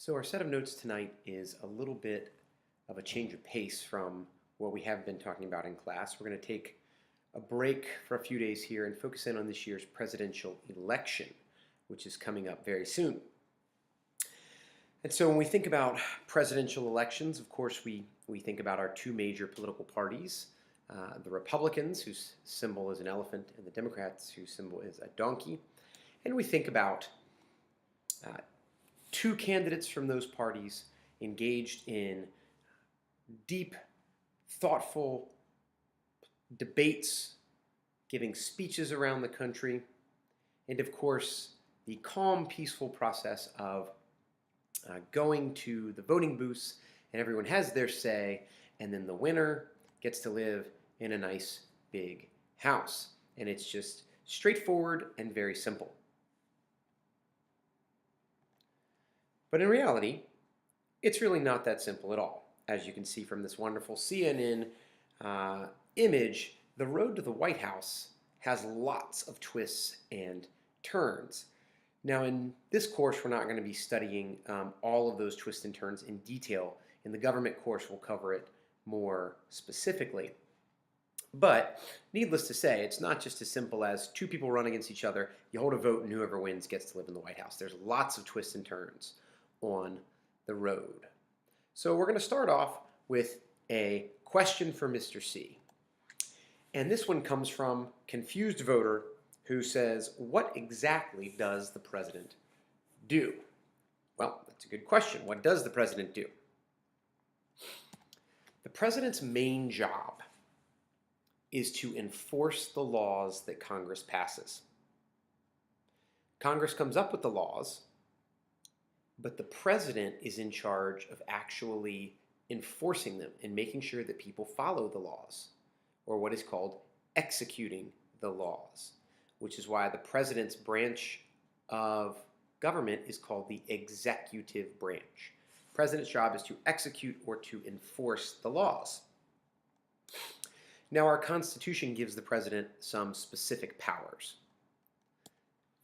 So our set of notes tonight is a little bit of a change of pace from what we have been talking about in class. We're going to take a break for a few days here and focus in on this year's presidential election, which is coming up very soon. And so when we think about presidential elections, of course, we think about our two major political parties, the Republicans, whose symbol is an elephant, and the Democrats, whose symbol is a donkey. And we think about two candidates from those parties engaged in deep, thoughtful debates, giving speeches around the country, and of course, the calm, peaceful process of going to the voting booths and everyone has their say, and then the winner gets to live in a nice big house. And it's just straightforward and very simple. But in reality, it's really not that simple at all. As you can see from this wonderful CNN image, the road to the White House has lots of twists and turns. Now in this course, we're not going to be studying all of those twists and turns in detail. In the government course, we'll cover it more specifically. But needless to say, it's not just as simple as two people run against each other, you hold a vote, and whoever wins gets to live in the White House. There's lots of twists and turns on the road. So we're going to start off with a question for Mr. C. And this one comes from Confused Voter, who says, what exactly does the president do? Well, that's a good question. What does the president do? The president's main job is to enforce the laws that Congress passes. Congress comes up with the laws, but the president is in charge of actually enforcing them and making sure that people follow the laws, or what is called executing the laws, which is why the president's branch of government is called the executive branch. The president's job is to execute or to enforce the laws. Now, our Constitution gives the president some specific powers.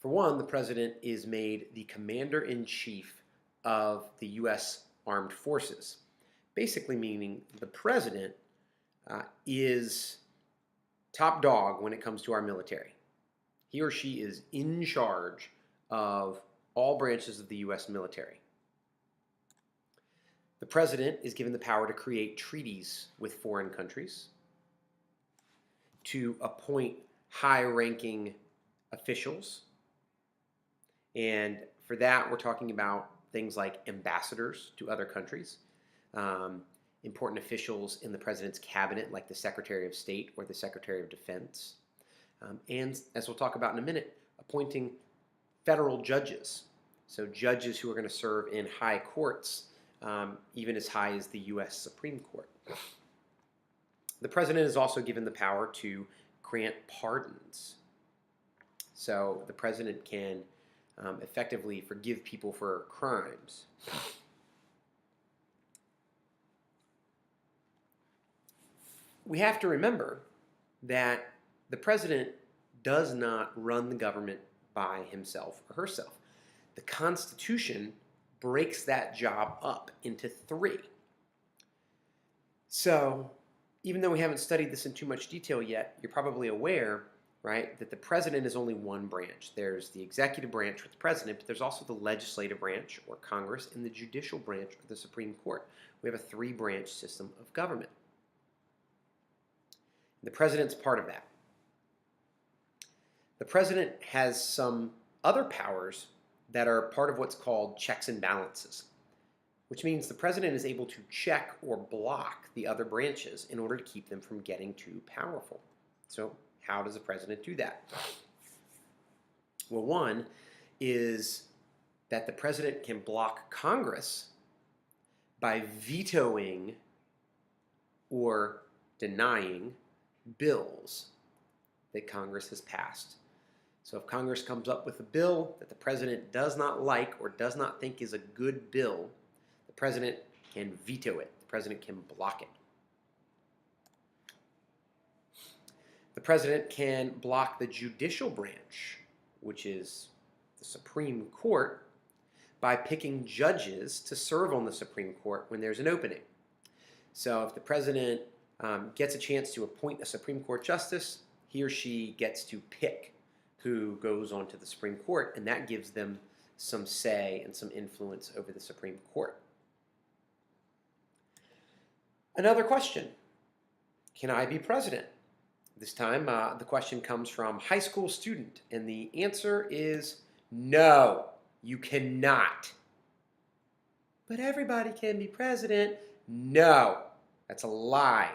For one, the president is made the commander-in-chief of the U.S. Armed Forces, basically meaning the president is top dog when it comes to our military. He or she is in charge of all branches of the U.S. military. The president is given the power to create treaties with foreign countries, to appoint high-ranking officials, and for that we're talking about things like ambassadors to other countries, important officials in the president's cabinet like the Secretary of State or the Secretary of Defense, and as we'll talk about in a minute, appointing federal judges, so judges who are going to serve in high courts, even as high as the U.S. Supreme Court. The president is also given the power to grant pardons. So the president can effectively forgive people for crimes. We have to remember that the president does not run the government by himself or herself. The Constitution breaks that job up into three. So even though we haven't studied this in too much detail yet, you're probably aware, right, that the president is only one branch. There's the executive branch with the president, but there's also the legislative branch, or Congress, and the judicial branch, or the Supreme Court. We have a three-branch system of government. The president's part of that. The president has some other powers that are part of what's called checks and balances, which means the president is able to check or block the other branches in order to keep them from getting too powerful. So how does the president do that? Well, one is that the president can block Congress by vetoing or denying bills that Congress has passed. So if Congress comes up with a bill that the president does not like or does not think is a good bill, the president can veto it. The president can block it. The president can block the judicial branch, which is the Supreme Court, by picking judges to serve on the Supreme Court when there's an opening. So if the president gets a chance to appoint a Supreme Court justice, he or she gets to pick who goes onto the Supreme Court, and that gives them some say and some influence over the Supreme Court. Another question, can I be president? This time the question comes from high school student, and the answer is no, you cannot. But everybody can be president. No, that's a lie.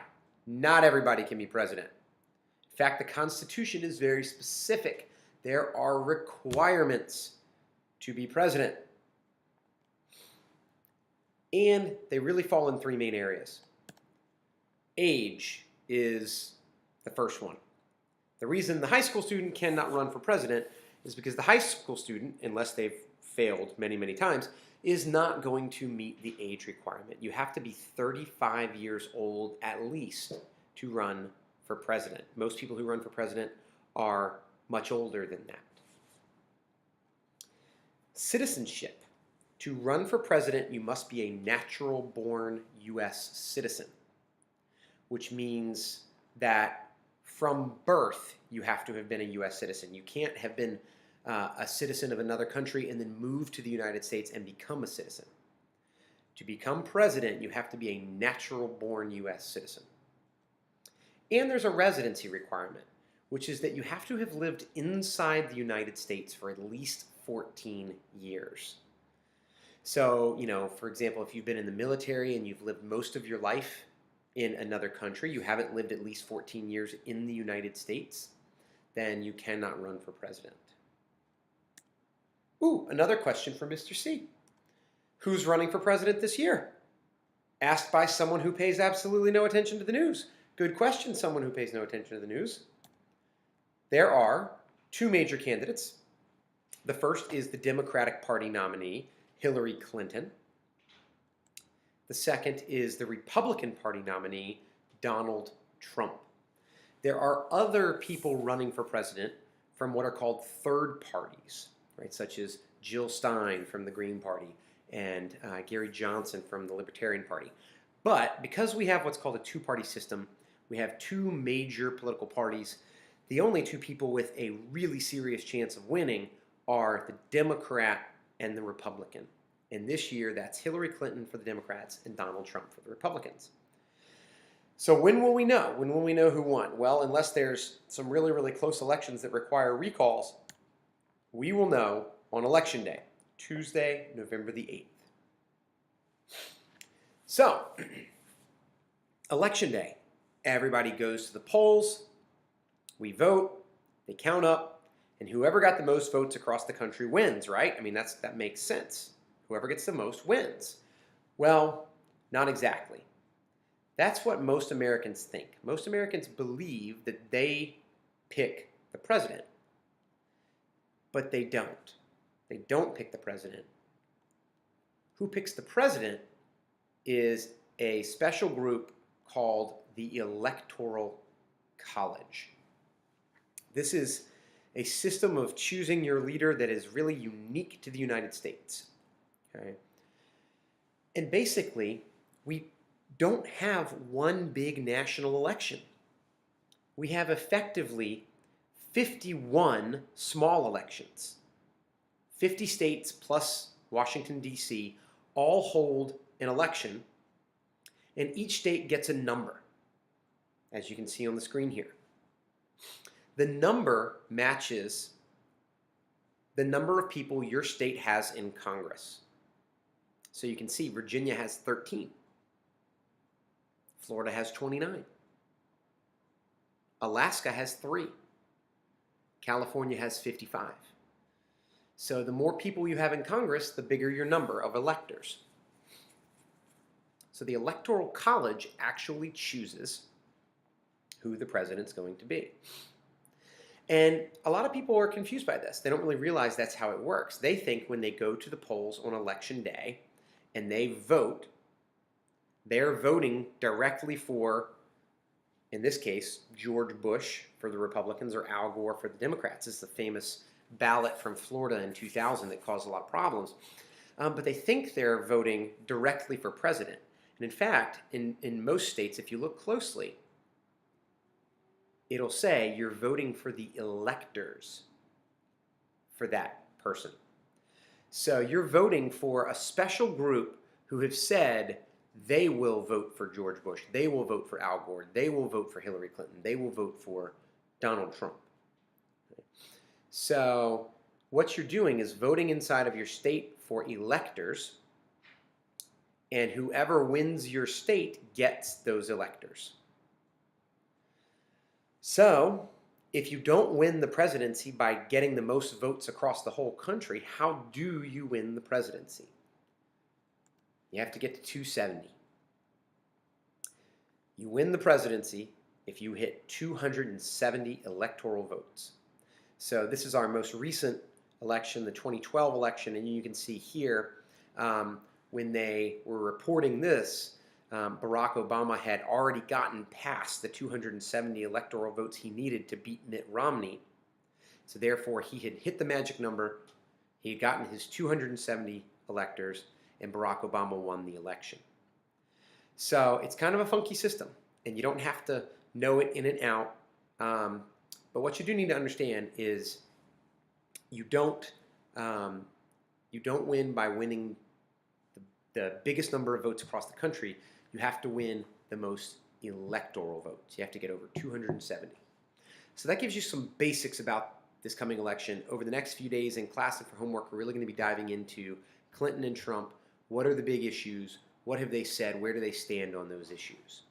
Not everybody can be president. In fact, the Constitution is very specific. There are requirements to be president. And they really fall in three main areas. Age is the first one. The reason the high school student cannot run for president is because the high school student, unless they've failed many, many times, is not going to meet the age requirement. You have to be 35 years old at least to run for president. Most people who run for president are much older than that. Citizenship. To run for president, you must be a natural-born U.S. citizen, which means that from birth you have to have been a U.S. citizen. You can't have been a citizen of another country and then move to the United States and become a citizen. To become president, you have to be a natural-born U.S. citizen. And there's a residency requirement, which is that you have to have lived inside the United States for at least 14 years. So, for example, if you've been in the military and you've lived most of your life in another country, you haven't lived at least 14 years in the United States, then you cannot run for president. Ooh, another question for Mr. C. Who's running for president this year? Asked by someone who pays absolutely no attention to the news. Good question, someone who pays no attention to the news. There are two major candidates. The first is the Democratic Party nominee, Hillary Clinton. The second is the Republican Party nominee, Donald Trump. There are other people running for president from what are called third parties, right? Such as Jill Stein from the Green Party and Gary Johnson from the Libertarian Party. But because we have what's called a two-party system, we have two major political parties. The only two people with a really serious chance of winning are the Democrat and the Republican. And this year, that's Hillary Clinton for the Democrats and Donald Trump for the Republicans. So when will we know? When will we know who won? Well, unless there's some really, really close elections that require recalls, we will know on Election Day, Tuesday, November the 8th. So, Election Day, everybody goes to the polls, we vote, they count up, and whoever got the most votes across the country wins, right? I mean, that makes sense. Whoever gets the most wins. Well, not exactly. That's what most Americans think. Most Americans believe that they pick the president, but they don't. They don't pick the president. Who picks the president is a special group called the Electoral College. This is a system of choosing your leader that is really unique to the United States. Okay? And basically, we don't have one big national election. We have effectively 51 small elections. 50 states plus Washington, D.C. all hold an election, and each state gets a number, as you can see on the screen here. The number matches the number of people your state has in Congress. So you can see Virginia has 13. Florida has 29. Alaska has 3. California has 55. So the more people you have in Congress, the bigger your number of electors. So the Electoral College actually chooses who the president's going to be. And a lot of people are confused by this. They don't really realize that's how it works. They think when they go to the polls on Election Day and they vote, they're voting directly for, in this case, George Bush for the Republicans or Al Gore for the Democrats. This is the famous ballot from Florida in 2000 that caused a lot of problems. but they think they're voting directly for president. And in fact, in most states, if you look closely, it'll say you're voting for the electors for that person. So you're voting for a special group who have said they will vote for George Bush, they will vote for Al Gore, they will vote for Hillary Clinton, they will vote for Donald Trump. So what you're doing is voting inside of your state for electors, and whoever wins your state gets those electors. So if you don't win the presidency by getting the most votes across the whole country, how do you win the presidency? You have to get to 270. You win the presidency if you hit 270 electoral votes. So this is our most recent election, the 2012 election, and you can see here when they were reporting this, Barack Obama had already gotten past the 270 electoral votes he needed to beat Mitt Romney. So therefore, he had hit the magic number, he had gotten his 270 electors, and Barack Obama won the election. So it's kind of a funky system, and you don't have to know it in and out. But what you do need to understand is you don't win by winning the biggest number of votes across the country. You have to win the most electoral votes. You have to get over 270. So that gives you some basics about this coming election. Over the next few days in class and for homework, we're really going to be diving into Clinton and Trump. What are the big issues? What have they said? Where do they stand on those issues?